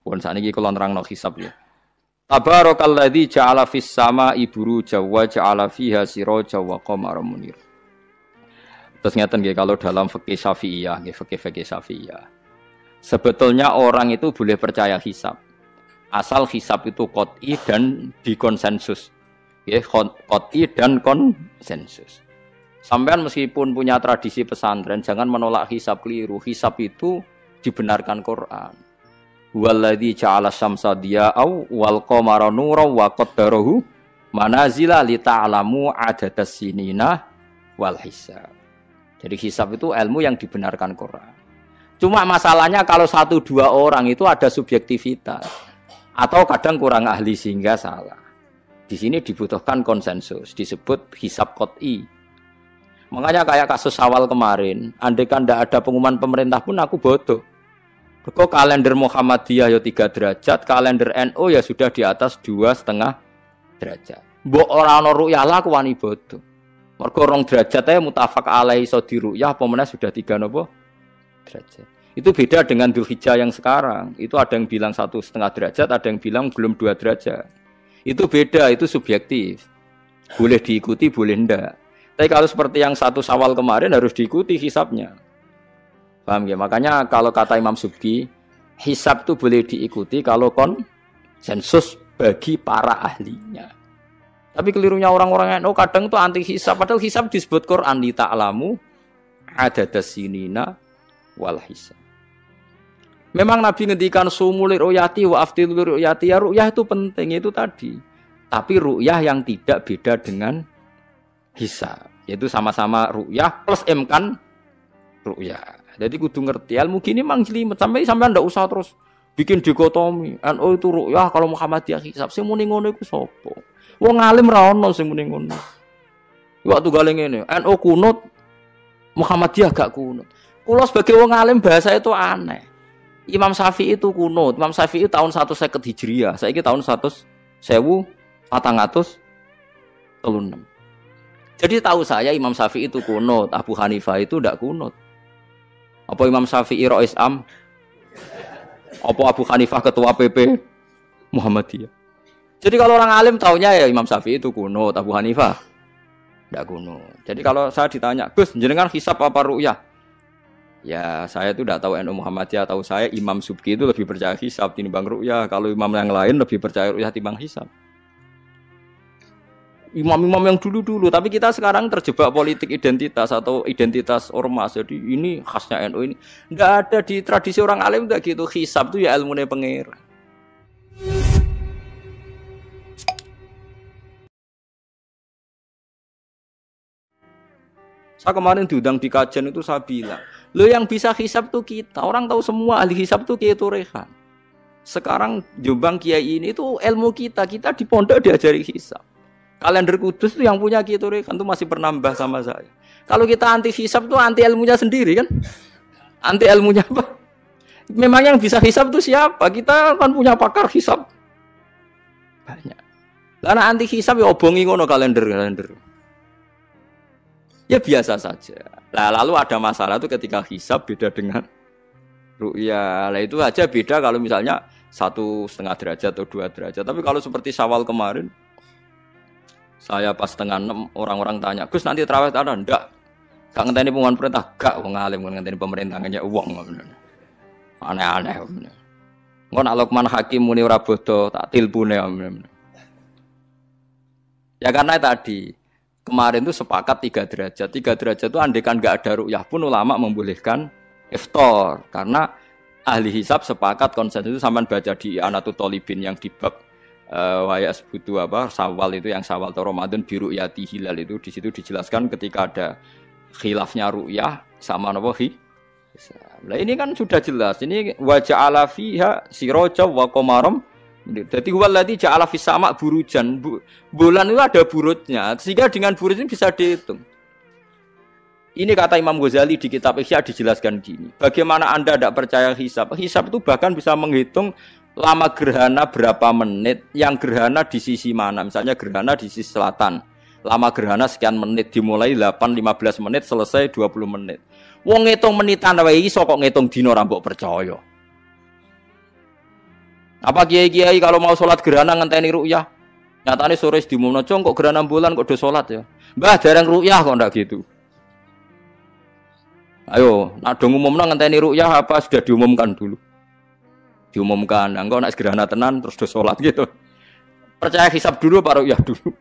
Pun sakniki kula nerangno hisab ya. Tabarakalladzi ja'ala fis sama'i buruja wa ja'ala fiha siraja wa qamaran munir. Terus ngeten nggih kalau dalam fikih Syafi'iyah, nggih fikih Syafi'iyah. Sebetulnya orang itu boleh percaya hisab. Asal hisab itu qot'i dan dikonsensus. Nggih, qot'i dan konsensus. Sampean meskipun punya tradisi pesantren jangan menolak hisab keliru. Hisab itu dibenarkan Quran. Walladzi ja'ala syamsa diya'au wal qamara nuran wa qaddarahu manazila li ta'lamu adadas sinina wal hisab. Jadi hisab itu ilmu yang dibenarkan Quran. Cuma masalahnya kalau 1-2 orang itu ada subjektivitas atau kadang kurang ahli sehingga salah. Di sini dibutuhkan konsensus, disebut hisab qot'i. Makanya kayak kasus Syawal kemarin, andai kan tidak ada pengumuman pemerintah pun aku bodoh. Kok kalender Muhammadiyah ya 3 derajat, kalender NU ya sudah di atas 2,5 derajat. Mbok ora ana ru'yah lah aku wani bodoh. Mergo 2 derajat ae mutafaq alaihi iso diru'yah apa meneh sudah 3 napa derajat. Itu beda dengan Dzulhijjah yang sekarang. Itu ada yang bilang 1,5 derajat, ada yang bilang belum 2 derajat. Itu beda, itu subjektif. Boleh diikuti, boleh ndak. Tapi kalau seperti yang 1 Syawal kemarin harus diikuti hisabnya. Paham ya? Makanya kalau kata Imam Subki, hisab itu boleh diikuti kalau konsensus bagi para ahlinya. Tapi kelirunya orang-orang NU kadang itu anti hisab. Padahal hisab disebut Quran li ta'lamu adadas sinina wal hisab. Memang Nabi ngendikan sumulir ru'yati wa afdilur ru'yati. Ya ru'yah itu penting, itu tadi. Tapi ru'yah yang tidak beda dengan hisab. Yaitu sama-sama ru'yah plus imkan ru'yah. Jadi kudu ngerti ilmu gini mang jelimet sampai ndak usah terus bikin dikotomi. NU itu ru'yah kalau Muhammadiyah hisab. Sing muni ngono iku sapa? Wong alim ra ono sing muni ngono. Waktu gale ngene, NU kunut, Muhammadiyah gak kunut. Kula sebagai wong alim bahasa itu aneh. Imam Syafi'i itu kunut. Imam Syafi'i tahun 150 Hijriah. Saiki tahun 1436. Jadi tahu saya Imam Syafi'i itu kunut, Abu Hanifah itu ndak kunut. Apa Imam Syafi'i Rais Am? Apa Abu Hanifah ketua PP Muhammadiyah? Jadi kalau orang alim taunya ya Imam Syafi'i itu kunut, Abu Hanifah ndak kunut. Jadi kalau saya ditanya, "Gus, jenengan hisab apa ru'yah?" Ya, saya itu ndak tahu NU Muhammadiyah, tahu saya Imam Subki itu lebih percaya hisab timbang ru'yah. Kalau imam yang lain lebih percaya ru'yah timbang hisab. Imam-imam yang dulu-dulu, tapi kita sekarang terjebak politik identitas atau identitas ormas. Jadi ini khasnya NU ini. Enggak ada di tradisi orang alim enggak gitu. Hisab itu ya ilmunya pengira. Saya kemarin diundang di kajian itu saya bilang, lo yang bisa hisab tuh kita. Orang tahu semua ahli hisab tuh Kiai Turehan. Sekarang Jombang Kiai ini itu ilmu kita. Kita di pondok diajari hisab. Kalender Kudus itu yang punya Kiai Turehan itu masih penambah sama saya. Kalau kita anti hisab itu anti ilmunya sendiri kan? Anti ilmunya apa? Memang yang bisa hisab itu siapa? Kita kan punya pakar hisab banyak. Karena anti hisab ya obongi ngono kalender. Ya biasa saja. Nah, lalu ada masalah itu ketika hisab beda dengan ru'yah. Lah itu aja beda kalau misalnya 1,5 derajat atau 2 derajat. Tapi kalau seperti Syawal kemarin, saya pas 5:30 orang-orang tanya, "Gus nanti tarawih ada?" Enggak. Gak ngenteni pengumuman perintah, gak wong alim ngenteni pemerintah ngene wong. Aneh-aneh. Engko nek Luqman Hakim muni ora bodo tak tilpune. Ya karena tadi kemarin itu sepakat 3 derajat. 3 derajat itu andekan enggak ada ru'yah pun ulama membolehkan iftar karena ahli hisab sepakat konsensus itu sampean baca di Anatul Thalibin yang di bab waya sebutu apa Syawal itu yang Syawal atau Ramadan biru yati hilal itu di situ dijelaskan ketika ada khilafnya ru'yah sama napa Nah ini kan sudah jelas. Ini wa ja'ala fiha siraja wa qamaram. Jadi walladzi ja'ala fis sama' burujan. Bulan itu ada burutnya. Sehingga dengan burut ini bisa dihitung. Ini kata Imam Ghazali di kitab Ihya dijelaskan gini. Bagaimana Anda tidak percaya hisab? Hisab itu bahkan bisa menghitung lama gerhana berapa menit, yang gerhana di sisi mana. Misalnya gerhana di sisi selatan. Lama gerhana sekian menit, dimulai 8-15 menit, selesai 20 menit. Wong ngitung menitan wae iso kok ngitung dina ora mbok percaya. Apa kiai-kiai kalau mau sholat gerhana ngenteni ru'yah? Nyatane sore diumumno kok gerhana bulan kok do sholat ya. Mbah jarang ru'yah kok ndak gitu. Ayo, nak do ngumumno ngenteni ru'yah apa sudah diumumkan dulu? Diumumkan, engko nek gerhana tenan terus do sholat gitu. Percaya hisab dulu apa ru'yah dulu?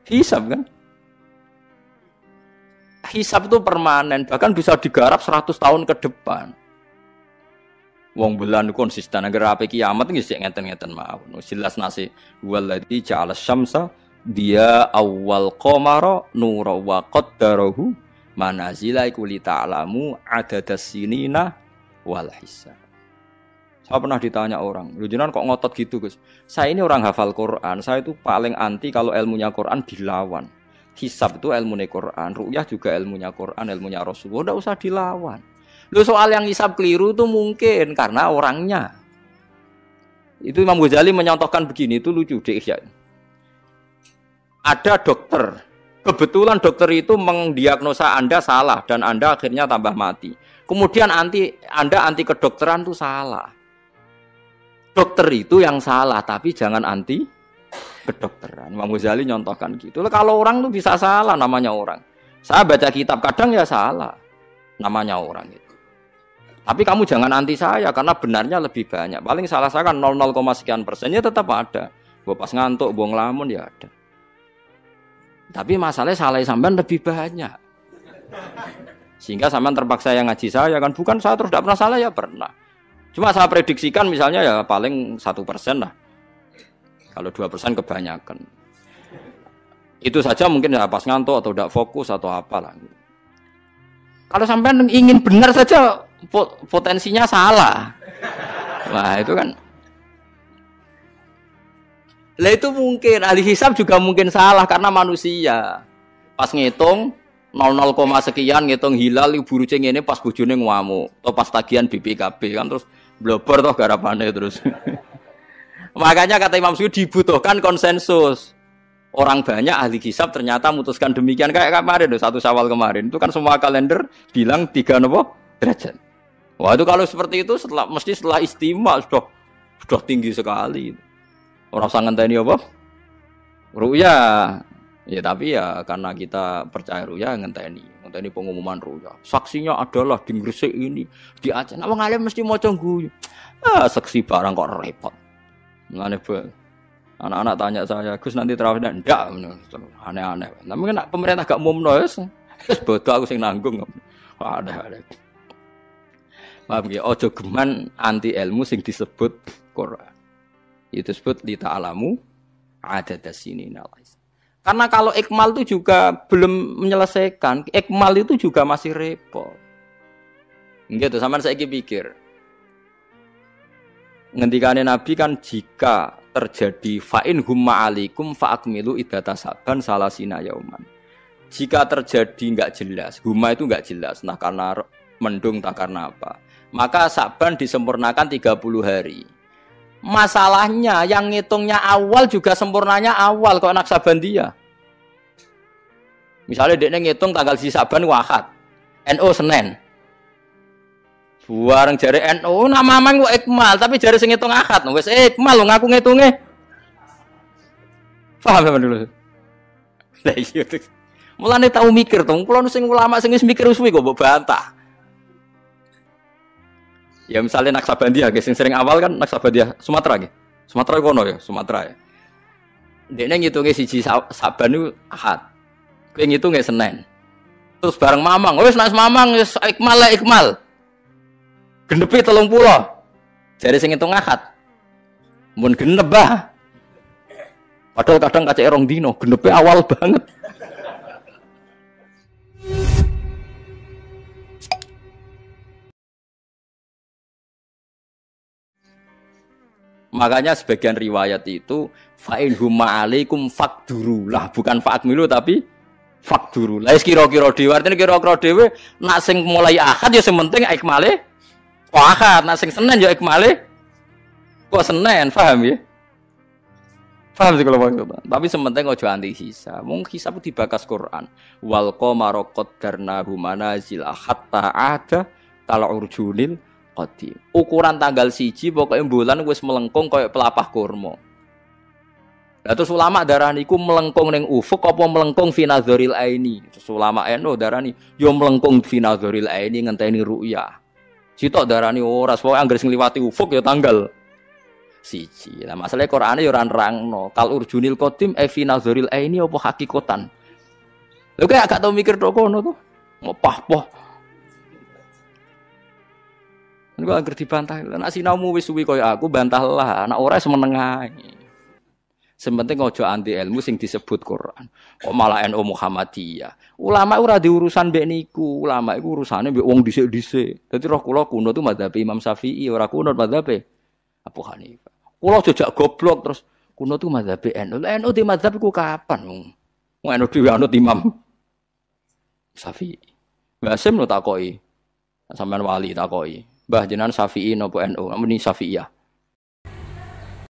Hisab kan? Hisab itu permanen, bahkan bisa digarap 100 tahun ke depan. Wong bulan konsisten agar ape kiamat nggih sik ngeten-ngeten mawon. Jelas nasi waladzi ja'ala syamsa dia awal qamara nura wa qaddarahu manazila iku li ta'lamu adadas sinina wal hisab. Saya pernah ditanya orang, "Lho jenengan kok ngotot gitu, Gus?" Saya ini orang hafal Quran, saya itu paling anti kalau ilmunya Quran dilawan. Hisab itu ilmunya Quran, ru'yah juga ilmunya Quran, ilmunya Rasulullah, enggak usah dilawan. Loh soal yang hisab keliru itu mungkin karena orangnya. Itu Imam Ghazali menyontohkan begini, itu lucu deh ya. Ada dokter, kebetulan dokter itu mendiagnosa Anda salah dan Anda akhirnya tambah mati. Kemudian Anda anti kedokteran itu salah. Dokter itu yang salah, tapi jangan anti kedokteran. Imam Ghazali nyontohkan gitu. Kalau orang itu bisa salah, namanya orang. Saya baca kitab kadang ya salah, namanya orang itu. Tapi kamu jangan anti saya karena benarnya lebih banyak. Paling salah saya kan 0, sekian persennya tetap ada. Gua pas ngantuk, gua ngelamun ya ada. Tapi masalahnya salah sampean lebih banyak. Sehingga sampean terpaksa yang ngaji saya kan, bukan saya terus tidak pernah salah ya pernah. Cuma saya prediksikan misalnya ya paling 1% lah. Kalau 2% kebanyakan. Itu saja mungkin ya pas ngantuk atau tidak fokus atau apalah. Kalau sampean ingin benar saja potensinya salah. Wah, itu kan. Lah itu mungkin ahli hisab juga mungkin salah karena manusia. Pas ngitung 0, sekian ngitung hilal buruce ngene pas bojone ngamuk atau pas tagihan BPKB kan terus blobor toh garapane terus. Makanya kata Imam Suyuti dibutuhkan konsensus. Orang banyak ahli hisab ternyata memutuskan demikian kayak kemarin 1 Syawal kemarin. Itu kan semua kalender bilang 3 derajat. Wah itu kalau seperti itu mesti setelah istimewa sudah tinggi sekali. Orang sangat ngenteni apa? Ru'yah. Ya tapi ya karena kita percaya ru'yah ngenteni pengumuman ru'yah. Saksinya adalah di Gresik ini, di Aceh. Wong alim mesti maca guyu. Saksi barang kok repot. Mulane anak-anak tanya saya, "Gus nanti tarawih ndak?" Aneh-aneh. Tapi kan pemerintah gak umumno wis bodoh aku sing nanggung. Ada. Paham nggih? Aja geman anti ilmu sing disebut Quran. Itu disebut li ta'lamu adadas sinina. Karena kalau ikmal itu juga belum menyelesaikan, ikmal itu juga masih repot. Gitu, sampean saiki pikir. Ngendikane Nabi kan jika terjadi fa'in humma alaikum fa'akmilu iddata saban salasina yauman. Jika terjadi enggak jelas, humma itu enggak jelas, nah karena mendung tak karena apa. Maka saban disempurnakan 30 hari. Masalahnya yang ngitungnya awal juga sempurnanya awal kok Naksabandiyah. Misalnya dia ngitung tanggal si Saban Ahad, NU Senin. Bareng jare NU nama mang kok ikmal, tapi jare sing ngitung Ahad wis ikmal lho ngaku ngitunge. Paham sampean dulu. Lah iya. Mulane tau mikir to, kula sing ulama sing wis mikir suwi kok mbok bantah. Ya misalnya Naksabandiyah, sing sering awal kan Naksabandiyah Sumatera nggih. Sumatera kono ya, Sumatera ya. Dekne ngitunge siji Saban niku Ahad. Kowe ngitunge Senin. Terus bareng Mamang, wis nek Mamang wis ikmal. Genepi 30. Jare sing ngitung Ahad. Mun genep bah. Padahal kadang kacek 2 dino, genepe awal banget. Makanya sebagian riwayat itu fa'in humma alaikum faqduru lah, bukan fa'akmilu tapi faqduru. Lah kira-kira dhewe artine kira-kira dhewe nak sing mulai Ahad ya sing penting ikmale kok Ahad, nak sing Senin ya ikmale kok Senin, paham ya? Paham sih kalau maksudnya. Tapi sementing aja anti hisab. Mung hisab dibakas Quran. Wal qamara qaddarnahu manazila hatta ada tal urjunil qadim. Ukuran tanggal 1 pokoke bulan wis melengkung kaya pelapah kurma. Lah terus ulama darani iku melengkung ning ufuk apa melengkung fi nazaril aini. Terus ulama NU darani yo melengkung fi nazaril aini ngenteni ru'yah. Sitok darani ora pokoke anggere sing liwati ufuk ya tanggal 1. Lah masalahe Qur'ane yo ora nerangno. Kal urjunil qadim fi nazaril aini apa hakikatan. Lha kok gak tau mikir tok kono to. Ngopah-poh. Nek anggere dibantah, nek sinaumu wis suwi kaya aku bantahlah, nek ora semeneng ae. Sementing aja anti ilmu sing disebut Quran. Kok malah NU Muhammadiyah. Ulama ora diurusan mbek niku, ulama iku urusane mbek wong dhisik-dhisik. Dadi roh kula kuno tu madzhab Imam Syafi'i, ora kuno madzhab Abu Hanifah. Kula jejak goblok terus kuno tu madzhab NU. NU di madzhab iku kapan wong? Wong NU dhewe anut Imam Syafi'i. Mbah Sim lo takoki. Sampeyan wali takoki. Mbah jenengan Syafi'i napa NU? Muni Syafi'iyah.